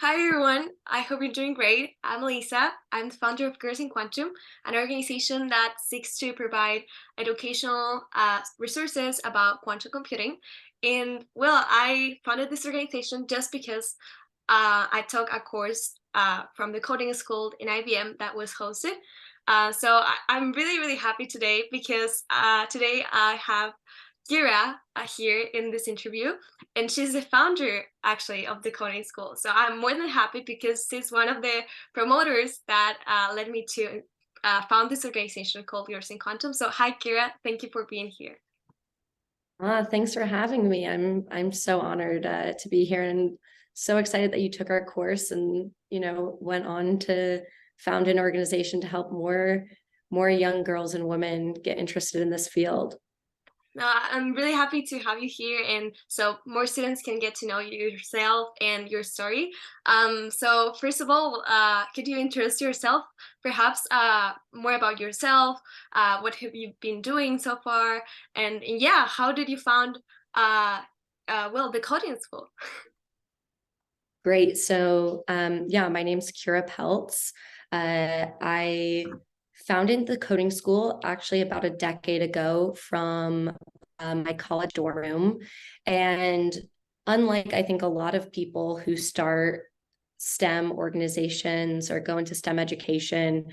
Hi everyone, I hope you're doing great. I'm Lisa. I'm the founder of Girls in Quantum, an organization that seeks to provide educational resources about quantum computing. And well, I founded this organization just because I took a course from the coding school in IBM that was hosted. I'm really, really happy today because today I have Kiera here in this interview, and she's the founder actually of the coding school. So I'm more than happy because she's one of the promoters that led me to found this organization called Yours in Quantum. So hi, Kiera, thank you for being here. Thanks for having me. I'm so honored to be here and so excited that you took our course and went on to found an organization to help more young girls and women get interested in this field. I'm really happy to have you here, and so more students can get to know you yourself and your story. So first of all, could you introduce yourself, perhaps more about yourself, what have you been doing so far, and yeah, how did you found well, the coding school? Great. So yeah, my name's Kiera Peltz. I founded the coding school actually about a decade ago from my college dorm room. And unlike I think a lot of people who start STEM organizations or go into STEM education,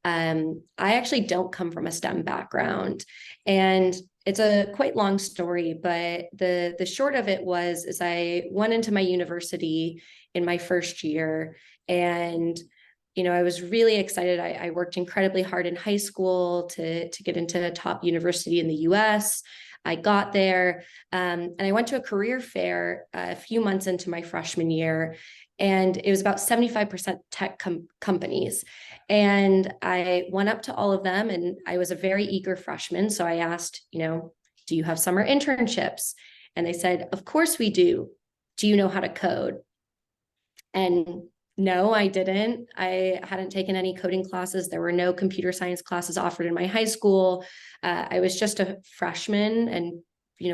I actually don't come from a STEM background. And it's a quite long story, but the short of it was is I went into my university in my first year, and I was really excited. I worked incredibly hard in high school to get into a top university in the US. I got there, and I went to a career fair a few months into my freshman year, and it was about 75% tech companies. And I went up to all of them, and I was a very eager freshman. So I asked, do you have summer internships? And they said, of course we do. Do you know how to code? And no, I didn't. I hadn't taken any coding classes. There were no computer science classes offered in my high school. I was just a freshman and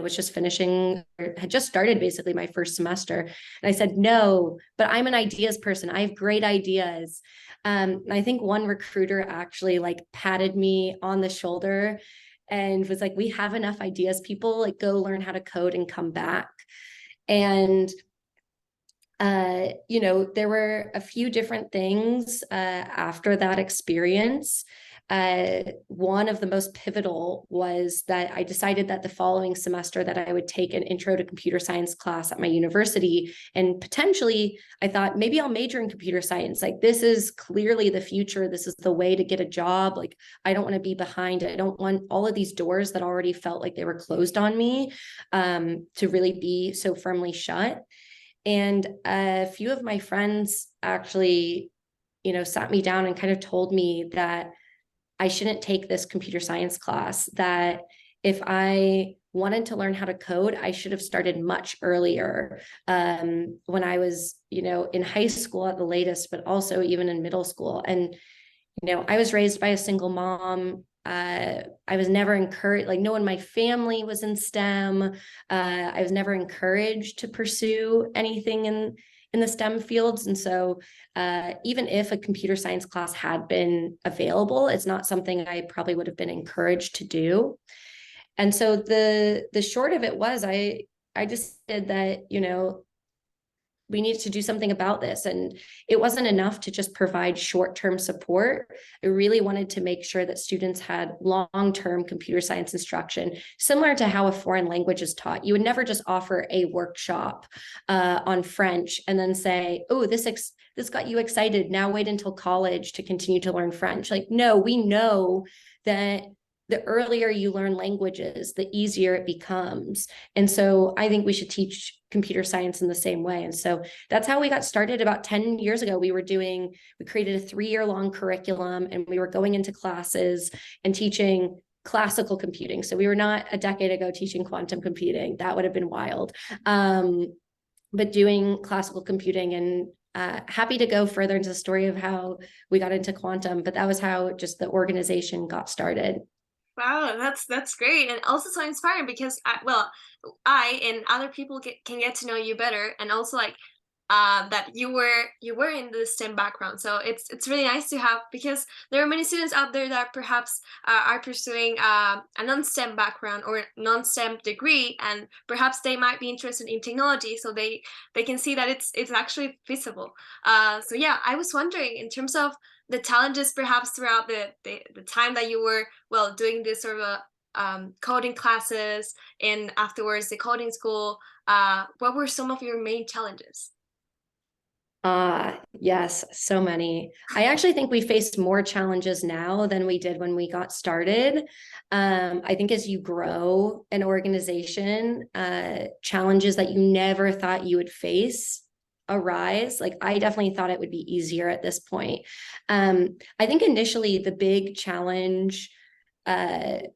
was just finishing, or had just started basically my first semester. And I said, no, but I'm an ideas person. I have great ideas. I think one recruiter actually like patted me on the shoulder and was like, we have enough ideas, people, like go learn how to code and come back. And there were a few different things after that experience. One of the most pivotal was that I decided that the following semester that I would take an intro to computer science class at my university. And potentially, I thought maybe I'll major in computer science. Like, this is clearly the future. This is the way to get a job. Like, I don't want to be behind. I don't want all of these doors that already felt like they were closed on me to really be so firmly shut. And a few of my friends actually, sat me down and kind of told me that I shouldn't take this computer science class, that if I wanted to learn how to code, I should have started much earlier, when I was, in high school at the latest, but also even in middle school. And I was raised by a single mom. I was never encouraged, like no one in my family was in STEM. I was never encouraged to pursue anything in the STEM fields. And so even if a computer science class had been available, it's not something I probably would have been encouraged to do. And so the short of it was I just did that, we needed to do something about this. And it wasn't enough to just provide short-term support. I really wanted to make sure that students had long-term computer science instruction, similar to how a foreign language is taught. You would never just offer a workshop on French and then say, oh, this got you excited. Now wait until college to continue to learn French. Like, no, we know that the earlier you learn languages, the easier it becomes. And so I think we should teach computer science in the same way. And so that's how we got started about 10 years ago. We created a 3-year long curriculum, and we were going into classes and teaching classical computing. So we were not a decade ago teaching quantum computing. That would have been wild. But doing classical computing, and happy to go further into the story of how we got into quantum, but that was how just the organization got started. Wow, that's great, and also so inspiring because I and other people can get to know you better, and also like that you were in the STEM background. So it's really nice to have, because there are many students out there that perhaps are pursuing a non-STEM background or non-STEM degree, and perhaps they might be interested in technology, so they can see that it's actually feasible. So yeah, I was wondering, in terms of the challenges perhaps throughout the time that you were, well, doing this sort of coding classes and afterwards the coding school, what were some of your main challenges? Yes, so many. I actually think we face more challenges now than we did when we got started. I think as you grow an organization, challenges that you never thought you would face arise. Like I definitely thought it would be easier at this point. I think initially the big challenge, and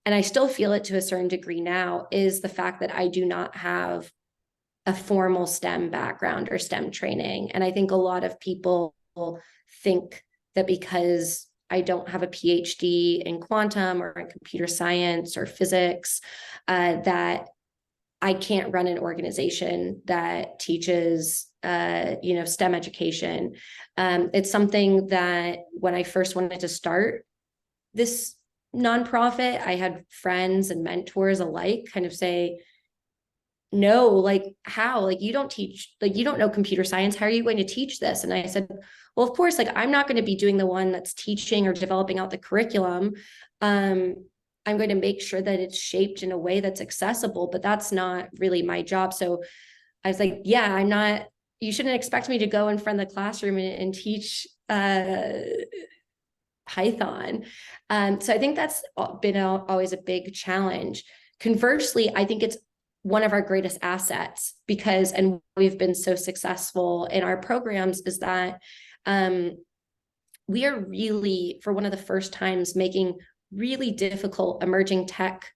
I still feel it to a certain degree now, is the fact that I do not have a formal STEM background or STEM training. And I think a lot of people think that because I don't have a PhD in quantum or in computer science or physics, that I can't run an organization that teaches, STEM education. It's something that when I first wanted to start this nonprofit, I had friends and mentors alike kind of say, no, like how, like you don't teach, like you don't know computer science, how are you going to teach this? And I said, well, of course, like I'm not going to be doing the one that's teaching or developing out the curriculum. um I'm going to make sure that it's shaped in a way that's accessible, but that's not really my job. So I was like, yeah, I'm not, you shouldn't expect me to go in front of the classroom and teach Python. So I think that's been always a big challenge. Conversely, I think it's one of our greatest assets, because, and we've been so successful in our programs, is that we are really, for one of the first times, making really difficult emerging tech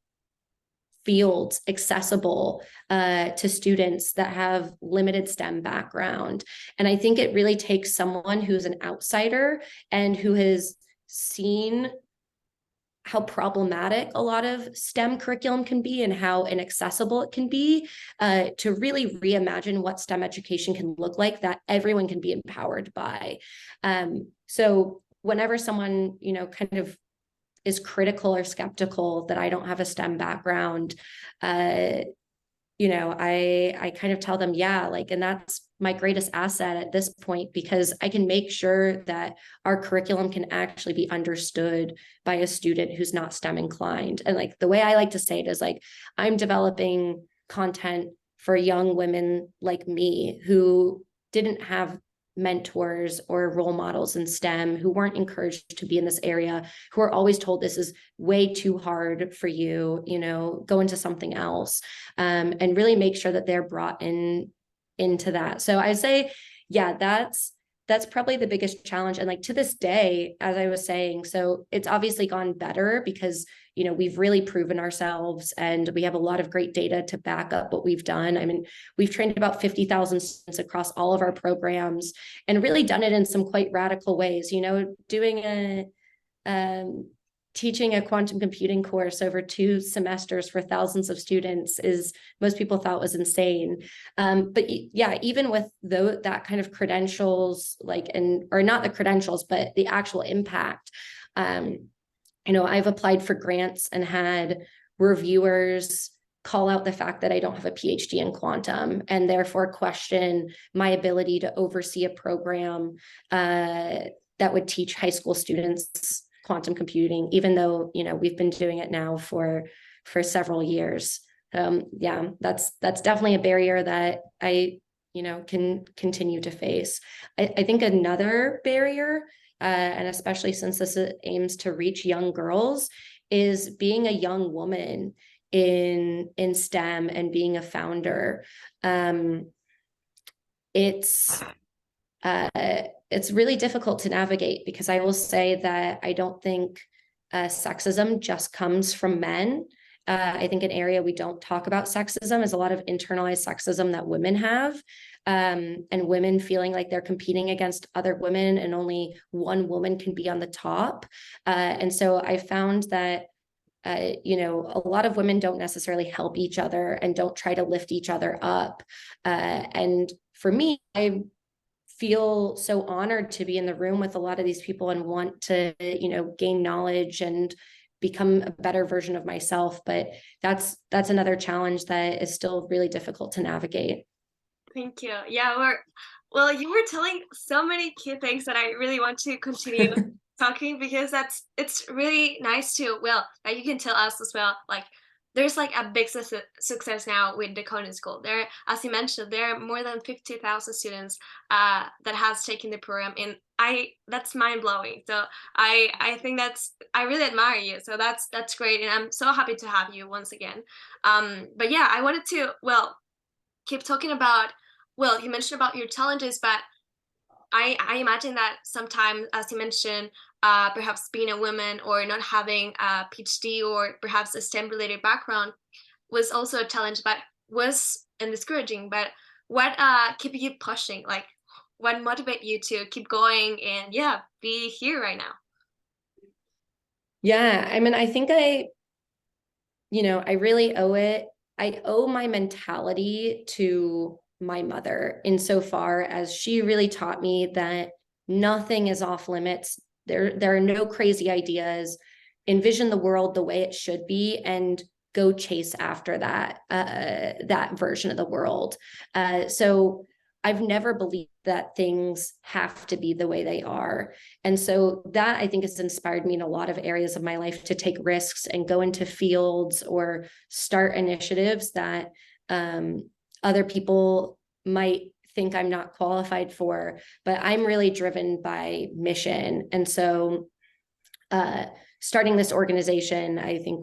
fields accessible to students that have limited STEM background. And I think it really takes someone who's an outsider and who has seen how problematic a lot of STEM curriculum can be and how inaccessible it can be, to really reimagine what STEM education can look like that everyone can be empowered by. So whenever someone, kind of is critical or skeptical that I don't have a STEM background, I kind of tell them, yeah, like, and that's my greatest asset at this point, because I can make sure that our curriculum can actually be understood by a student who's not STEM inclined. And like the way I like to say it is like, I'm developing content for young women like me who didn't have mentors or role models in STEM, who weren't encouraged to be in this area, who are always told this is way too hard for you, go into something else, and really make sure that they're brought into that. So I say, yeah, that's probably the biggest challenge. And like to this day, as I was saying, so it's obviously gone better because we've really proven ourselves and we have a lot of great data to back up what we've done. I mean, we've trained about 50,000 students across all of our programs and really done it in some quite radical ways. Doing um, teaching a quantum computing course over 2 semesters for thousands of students is, most people thought was insane. But yeah, even with that kind of credentials, or not the credentials, but the actual impact, I've applied for grants and had reviewers call out the fact that I don't have a PhD in quantum and therefore question my ability to oversee a program that would teach high school students quantum computing, even though we've been doing it now for several years. Yeah, that's definitely a barrier that I can continue to face. I think another barrier, and especially since this aims to reach young girls, is being a young woman in STEM and being a founder. It's it's really difficult to navigate, because I will say that I don't think sexism just comes from men. I think an area we don't talk about sexism is a lot of internalized sexism that women have, and women feeling like they're competing against other women and only one woman can be on the top. And so I found that a lot of women don't necessarily help each other and don't try to lift each other up. And for me, I feel so honored to be in the room with a lot of these people and want to, gain knowledge and become a better version of myself. But that's another challenge that is still really difficult to navigate. Thank you. Yeah, well, you were telling so many key things that I really want to continue talking because it's really nice to, well, that you can tell us as well. Like there's like a big success now with the coding school. There, as you mentioned, there are more than 50,000 students that has taken the program, and I that's mind blowing. So I think I really admire you. So that's great, and I'm so happy to have you once again. But yeah, I wanted to, well, keep talking about, well, you mentioned about your challenges, but I imagine that sometimes, as you mentioned, perhaps being a woman or not having a PhD or perhaps a STEM related background was also a challenge, but was and discouraging. But what keep you pushing? Like what motivate you to keep going and yeah, be here right now? Yeah, I mean, I think I really owe it. I owe my mentality to my mother insofar as she really taught me that nothing is off limits. There are no crazy ideas. Envision the world the way it should be and go chase after that version of the world. So I've never believed that things have to be the way they are. And so that I think has inspired me in a lot of areas of my life to take risks and go into fields or start initiatives that other people might think I'm not qualified for, but I'm really driven by mission. And so uh, starting this organization, I think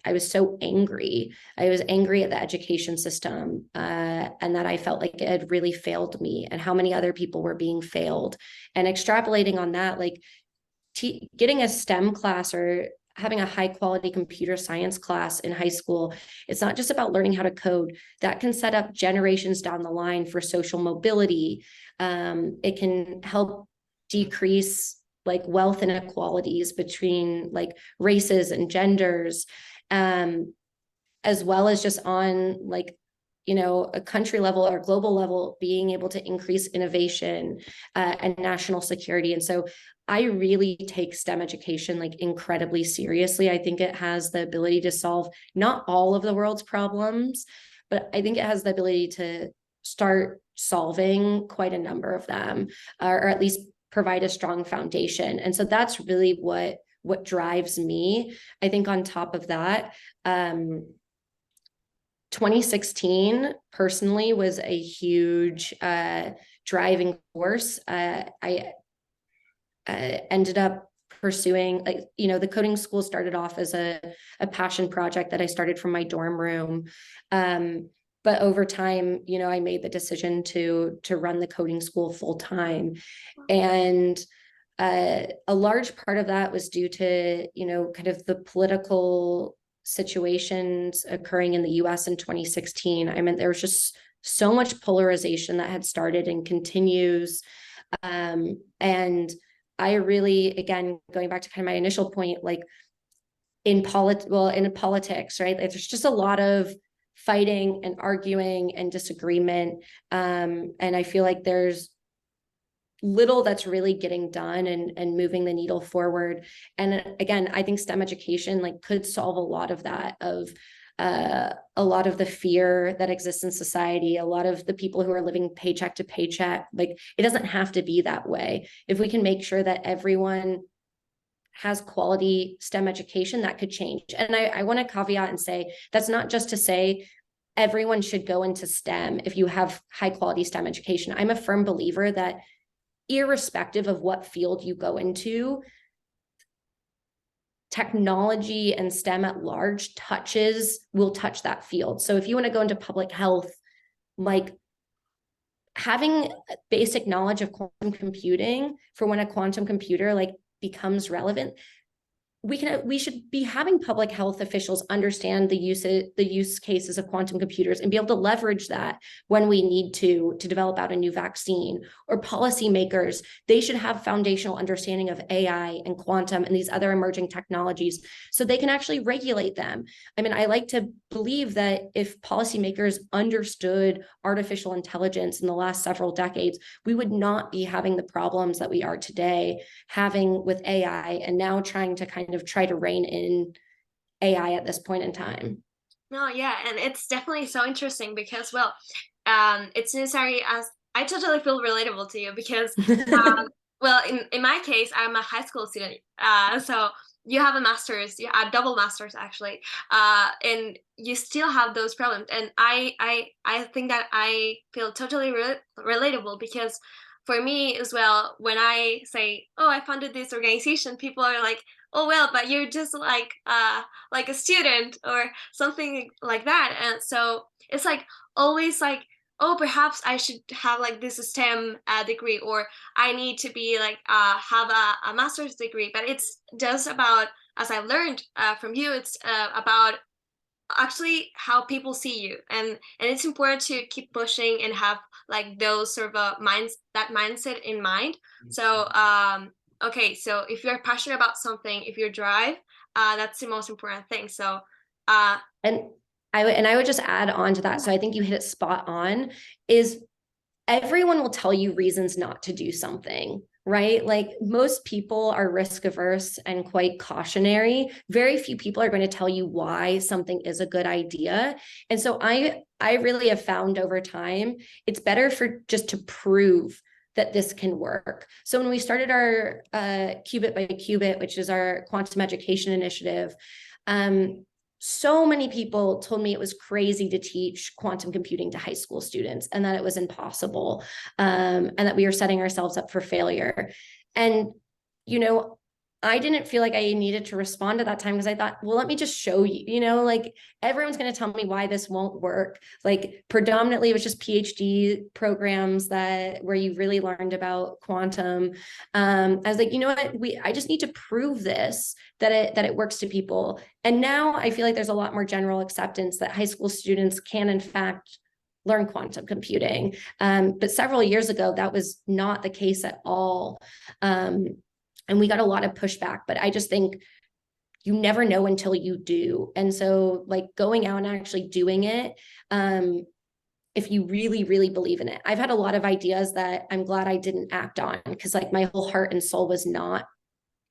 I was so angry. I was angry at the education system and that I felt like it had really failed me and how many other people were being failed. And extrapolating on that, like getting a STEM class or having a high quality computer science class in high school, it's not just about learning how to code. That can set up generations down the line for social mobility. It can help decrease like wealth inequalities between like races and genders, as well as just on like a country level or global level, being able to increase innovation and national security. And so I really take STEM education like incredibly seriously. I think it has the ability to solve not all of the world's problems, but I think it has the ability to start solving quite a number of them, or at least provide a strong foundation. And so that's really what drives me. I think on top of that, 2016 personally was a huge driving force. I ended up pursuing, like, the coding school started off as a passion project that I started from my dorm room. But over time, I made the decision to run the coding school full time. And a large part of that was due to, kind of the political situations occurring in the US in 2016. I mean, there was just so much polarization that had started and continues. And I really, again, going back to kind of my initial point, like in politics, right? Like, there's just a lot of fighting and arguing and disagreement. And I feel like there's little that's really getting done and moving the needle forward. And again, I think STEM education like could solve a lot of that, of a lot of the fear that exists in society, a lot of the people who are living paycheck to paycheck. Like, it doesn't have to be that way. If we can make sure that everyone has quality STEM education, that could change. And I want to caveat and say that's not just to say everyone should go into STEM if you have high quality STEM education. I'm a firm believer that irrespective of what field you go into, technology and STEM at large will touch that field. So if you want to go into public health, like having basic knowledge of quantum computing for when a quantum computer like becomes relevant we should be having public health officials understand the use cases of quantum computers and be able to leverage that when we need to develop out a new vaccine. Or policymakers, they should have foundational understanding of AI and quantum and these other emerging technologies so they can actually regulate them. I mean, I like to believe that if policymakers understood artificial intelligence in the last several decades, we would not be having the problems that we are today having with AI, and now trying to kind of try to rein in AI at this point in time. No, yeah, and it's definitely so interesting because, well, it's necessary as I totally feel relatable to you because, well, in my case, I'm a high school student, so you have a master's, you have a double master's actually, and you still have those problems, and I think that I feel totally relatable because. For me as well, when I say, "Oh, I founded this organization," people are like, "Oh, well, but you're just like a student or something like that." And so it's like always like, oh, perhaps I should have like this STEM degree, or I need to be like have a master's degree. But it's just about, as I learned from you, it's about actually how people see you, and it's important to keep pushing and have like those sort of minds that mindset in mind. So okay, so if you're passionate about something, if you drive, that's the most important thing. So uh and I would just add on to that. So I think you hit it spot on. Is everyone will tell you reasons not to do something, right? Like most people are risk averse and quite cautionary. Very few people are going to tell you why something is a good idea. And so I really have found over time it's better for just to prove that this can work. So when we started our Qubit by Qubit, which is our quantum education initiative, um, so many people told me it was crazy to teach quantum computing to high school students and that it was impossible, and that we were setting ourselves up for failure. And, you know, I didn't feel like I needed to respond at that time because I thought, well, let me just show you, like everyone's going to tell me why this won't work. Like predominantly it was just PhD programs that where you really learned about quantum. I was like, you know what, I just need to prove this that it works to people. And now I feel like there's a lot more general acceptance that high school students can in fact learn quantum computing. But several years ago, that was not the case at all. And we got a lot of pushback, but I just think you never know until you do. And so like going out and actually doing it, if you really, really believe in it. I've had a lot of ideas that I'm glad I didn't act on because like my whole heart and soul was not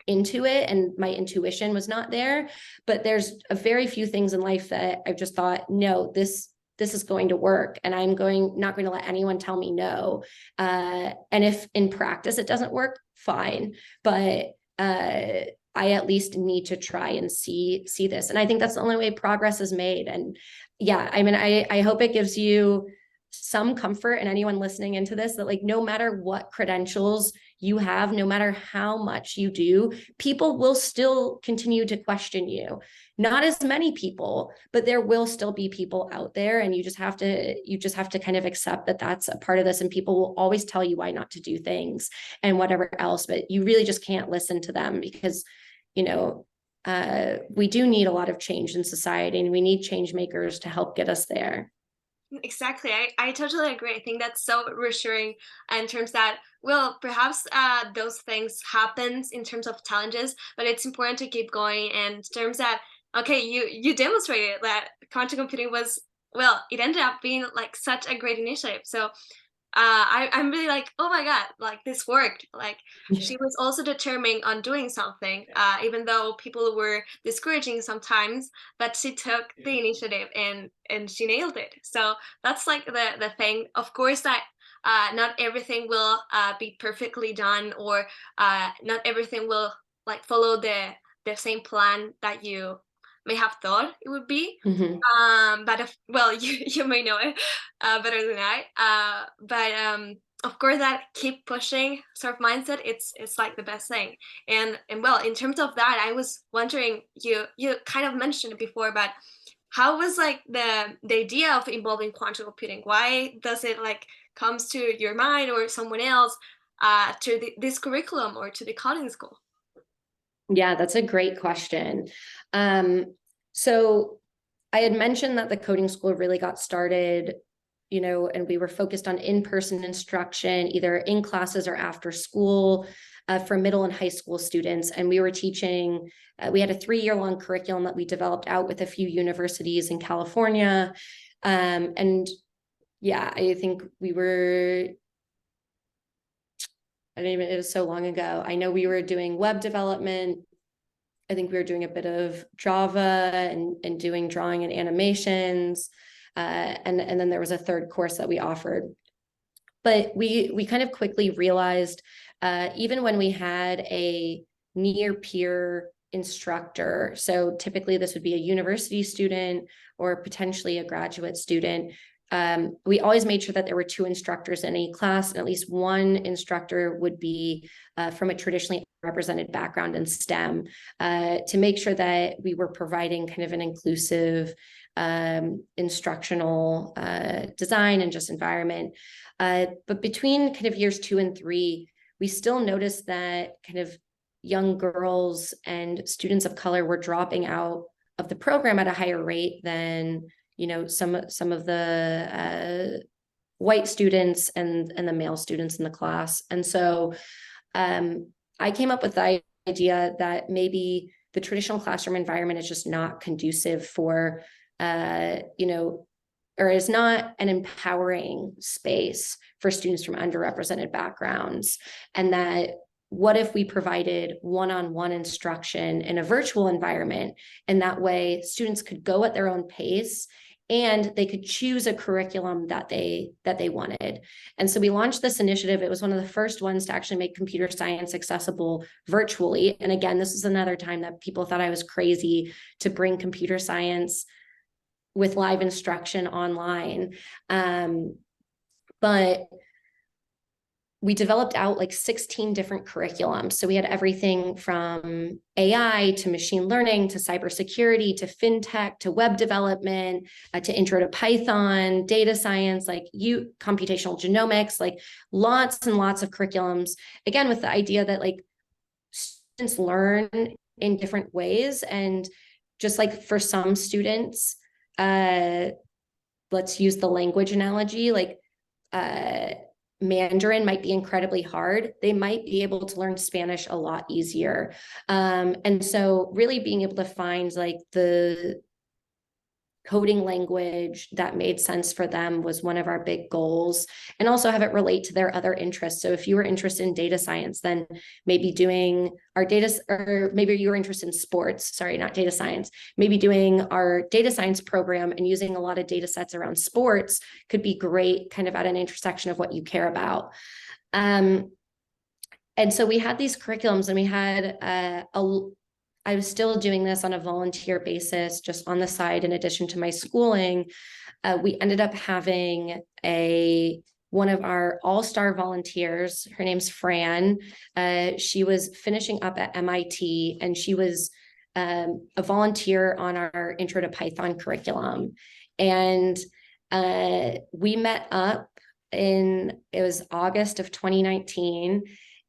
into it and my intuition was not there. But there's a very few things in life that I've just thought, no, this is going to work, and I'm not going to let anyone tell me no. And if in practice it doesn't work, fine, but I at least need to try and see this. And I think that's the only way progress is made. And yeah, I mean, I hope it gives you some comfort, and anyone listening into this, that like no matter what credentials you have, no matter how much you do, people will still continue to question you. Not as many people, but there will still be people out there, and you just have to kind of accept that that's a part of this, and people will always tell you why not to do things and whatever else, but you really just can't listen to them because we do need a lot of change in society, and we need change makers to help get us there. Exactly. I totally agree. I think that's so reassuring in terms that, well, perhaps those things happens in terms of challenges, but it's important to keep going. And in terms that, okay, you demonstrated that quantum computing was, well, it ended up being like such a great initiative. So I'm really like, oh my God, like this worked. Like she was also determined on doing something, even though people were discouraging sometimes, but she took the initiative and she nailed it. So that's like the thing. Of course, that not everything will be perfectly done, or not everything will like follow the same plan that you may have thought it would be. Mm-hmm. But if, well, you may know it better than I. But of course, that keep pushing sort of mindset, it's like the best thing. And well, in terms of that, I was wondering, you kind of mentioned it before, but how was like the idea of involving quantum computing? Why does it like comes to your mind or someone else to this curriculum or to the coding school? Yeah, that's a great question. Um, so I had mentioned that the coding school really got started, and we were focused on in-person instruction, either in classes or after school, for middle and high school students. And we were teaching, we had a 3-year long curriculum that we developed out with a few universities in California. And yeah, I think I don't even, it was so long ago. I know we were doing web development. I think we were doing a bit of Java and doing drawing and animations. And then there was a third course that we offered. But we kind of quickly realized, even when we had a near peer instructor, so typically this would be a university student or potentially a graduate student, we always made sure that there were 2 instructors in a class, and at least one instructor would be from a traditionally represented background in STEM, to make sure that we were providing kind of an inclusive instructional design and just environment. But between kind of years 2 and 3, we still noticed that kind of young girls and students of color were dropping out of the program at a higher rate than some of the white students and the male students in the class. And so I came up with the idea that maybe the traditional classroom environment is just not conducive for or is not an empowering space for students from underrepresented backgrounds. And that what if we provided one-on-one instruction in a virtual environment, and that way students could go at their own pace and they could choose a curriculum that they wanted. And so we launched this initiative. It was one of the first ones to actually make computer science accessible virtually. And again, this is another time that people thought I was crazy to bring computer science with live instruction online. But we developed out like 16 different curriculums. So we had everything from AI to machine learning to cybersecurity to fintech to web development to intro to Python, data science, computational genomics, like lots and lots of curriculums. Again, with the idea that like students learn in different ways. And just like for some students, let's use the language analogy, like Mandarin might be incredibly hard. They might be able to learn Spanish a lot easier. And so really being able to find like the coding language that made sense for them was one of our big goals, and also have it relate to their other interests. So if you were interested in data science, then maybe doing our data, or maybe you were interested in sports, sorry, not data science, maybe doing our data science program and using a lot of data sets around sports could be great, kind of at an intersection of what you care about. And so we had these curriculums, and we had I was still doing this on a volunteer basis, just on the side, in addition to my schooling. We ended up having one of our all-star volunteers. Her name's Fran. She was finishing up at MIT, and she was a volunteer on our Intro to Python curriculum. And we met up it was August of 2019.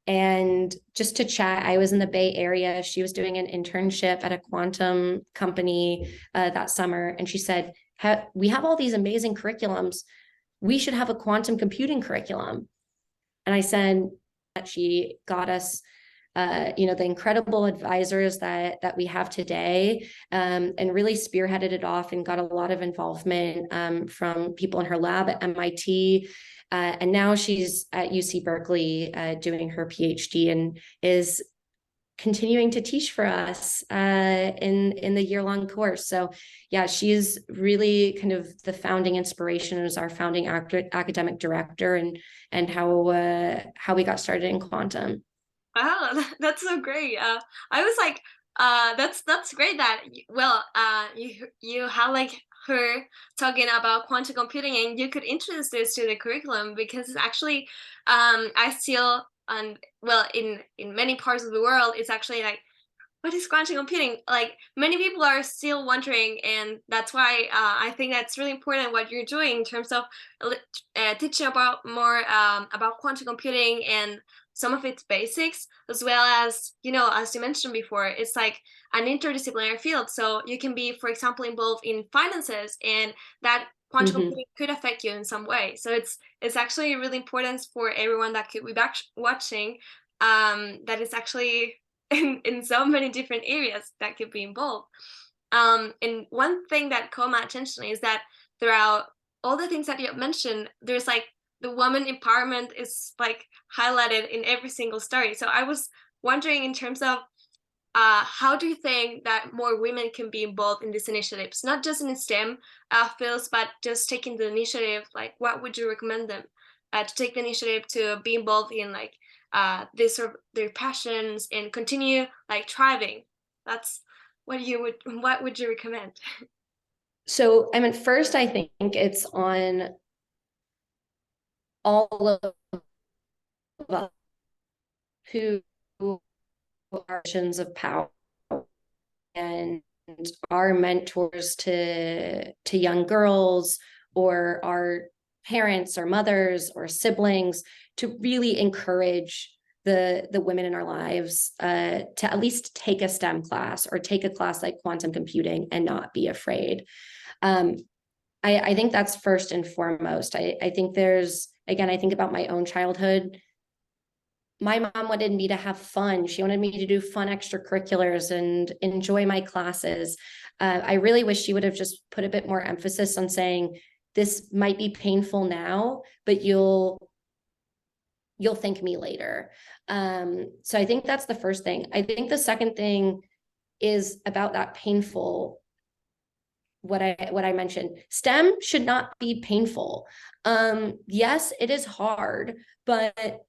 And just to chat, I was in the Bay Area. She was doing an internship at a quantum company that summer. And she said, we have all these amazing curriculums. We should have a quantum computing curriculum. And I said that she got us, the incredible advisors that we have today, and really spearheaded it off and got a lot of involvement from people in her lab at MIT. And now she's at UC Berkeley doing her PhD and is continuing to teach for us in the year-long course. So yeah, she's really kind of the founding inspiration, as our founding academic director, and how we got started in quantum. Wow, that's so great. I was like, that's great that you have like her talking about quantum computing, and you could introduce this to the curriculum, because it's actually, I still, and well, in many parts of the world, it's actually like what is quantum computing? Like many people are still wondering, and that's why I think that's really important what you're doing in terms of teaching about more about quantum computing and some of its basics, as well as as you mentioned before, it's like an interdisciplinary field. So you can be, for example, involved in finances, and that quantum Mhm. computing could affect you in some way. So it's actually really important for everyone that could be back watching, that is actually in so many different areas that could be involved. And one thing that caught my attention is that throughout all the things that you have mentioned, there's like the woman empowerment is like highlighted in every single story. So I was wondering, in terms of how do you think that more women can be involved in these initiatives, not just in STEM fields, but just taking the initiative? Like, what would you recommend them to take the initiative to be involved in, like this or their passions, and continue like thriving? That's what would you recommend? So, I mean, first, I think it's on all of us who are positions of power and our mentors to young girls, or our parents or mothers or siblings, to really encourage the women in our lives to at least take a STEM class or take a class like quantum computing and not be afraid. Um, I think that's first and foremost. I think there's, again, I think about my own childhood. My mom wanted me to have fun. She wanted me to do fun extracurriculars and enjoy my classes. I really wish she would have just put a bit more emphasis on saying, this might be painful now, but you'll thank me later. So I think that's the first thing. I think the second thing is about that painful, what I mentioned. STEM should not be painful. Yes, it is hard, but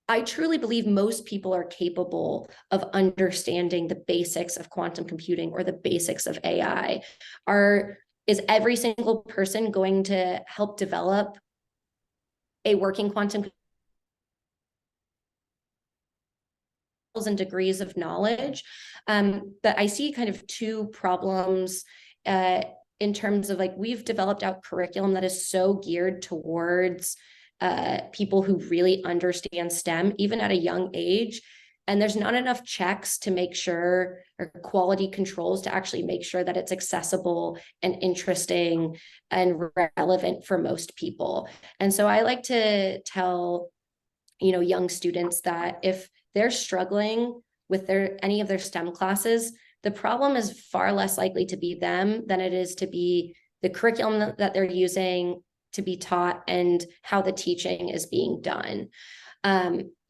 I truly believe most people are capable of understanding the basics of quantum computing or the basics of AI. Is every single person going to help develop a working quantum and degrees of knowledge? But I see kind of two problems in terms of, like, we've developed out curriculum that is so geared towards people who really understand STEM, even at a young age. And there's not enough checks to make sure, or quality controls to actually make sure that it's accessible and interesting and relevant for most people. And so I like to tell, young students that if they're struggling with any of their STEM classes, the problem is far less likely to be them than it is to be the curriculum that they're using to be taught and how the teaching is being done.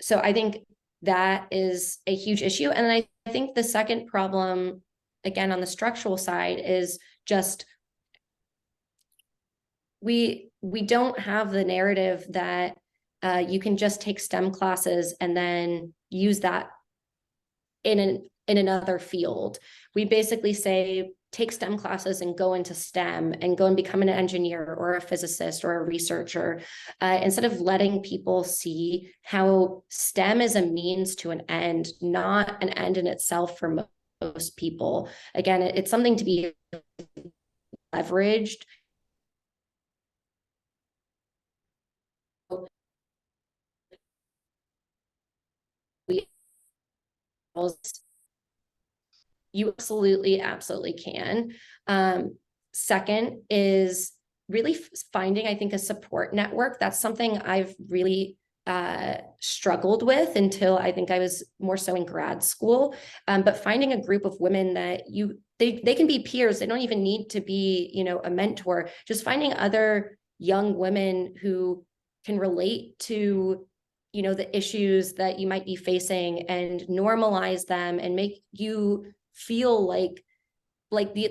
So I think that is a huge issue. And I think the second problem, again, on the structural side, is just we don't have the narrative that you can just take STEM classes and then use that in another field. We basically say, take STEM classes and go into STEM and go and become an engineer or a physicist or a researcher, instead of letting people see how STEM is a means to an end, not an end in itself for most people. Again, it's something to be leveraged. We You absolutely can. Second is really finding, I think, a support network. That's something I've really struggled with until I think I was more so in grad school. But finding a group of women that they can be peers. They don't even need to be, a mentor. Just finding other young women who can relate to, the issues that you might be facing, and normalize them and make you feel like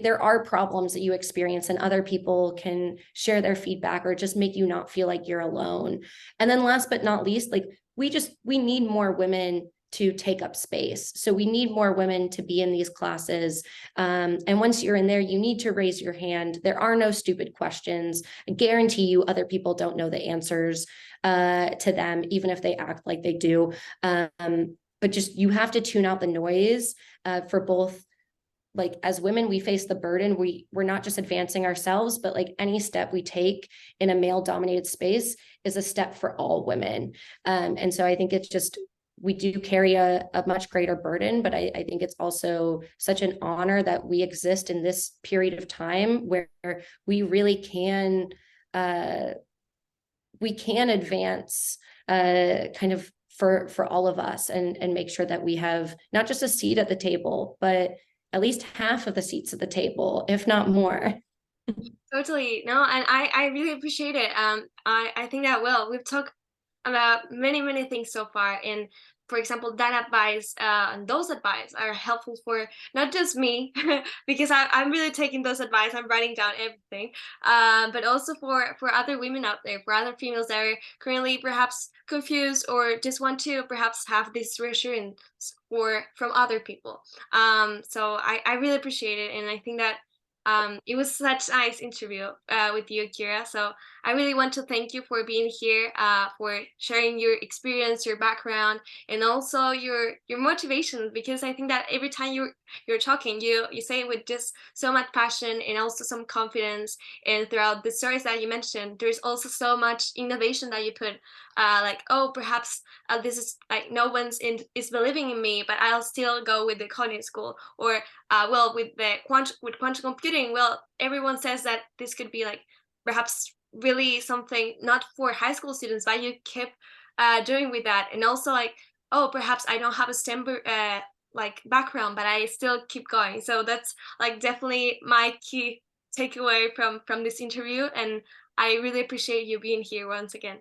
there are problems that you experience and other people can share their feedback or just make you not feel like you're alone. And then last but not least, like, we need more women to take up space. So we need more women to be in these classes. And once you're in there, you need to raise your hand. There are no stupid questions. I guarantee you other people don't know the answers to them, even if they act like they do. but just you have to tune out the noise for both. Like as women, we face the burden. We're not just advancing ourselves, but like any step we take in a male dominated space is a step for all women. And so I think it's just, we do carry a much greater burden, but I think it's also such an honor that we exist in this period of time where we really can we can advance kind of for all of us, and make sure that we have not just a seat at the table, but at least half of the seats at the table, if not more. Totally. No, and I really appreciate it. I think that we've talked about many things so far, and for example, that advice and those advice are helpful for not just me because I'm really taking those advice. I'm writing down everything, but also for other women out there, for other females that are currently perhaps confused or just want to perhaps have this reassurance for from other people. So I really appreciate it, and I think that it was such a nice interview with you, Kira. So I really want to thank you for being here, for sharing your experience, your background, and also your motivation. Because I think that every time you're talking, you say it with just so much passion and also some confidence. And throughout the stories that you mentioned, there's also so much innovation that you put. Like, oh, perhaps this is like no is believing in me, but I'll still go with the coding school, or well, with the with quantum computing, well, everyone says that this could be like perhaps really something not for high school students, but you keep doing with that. And also like, oh, perhaps I don't have a STEM like background, but I still keep going. So that's like definitely my key takeaway from this interview, and I really appreciate you being here once again.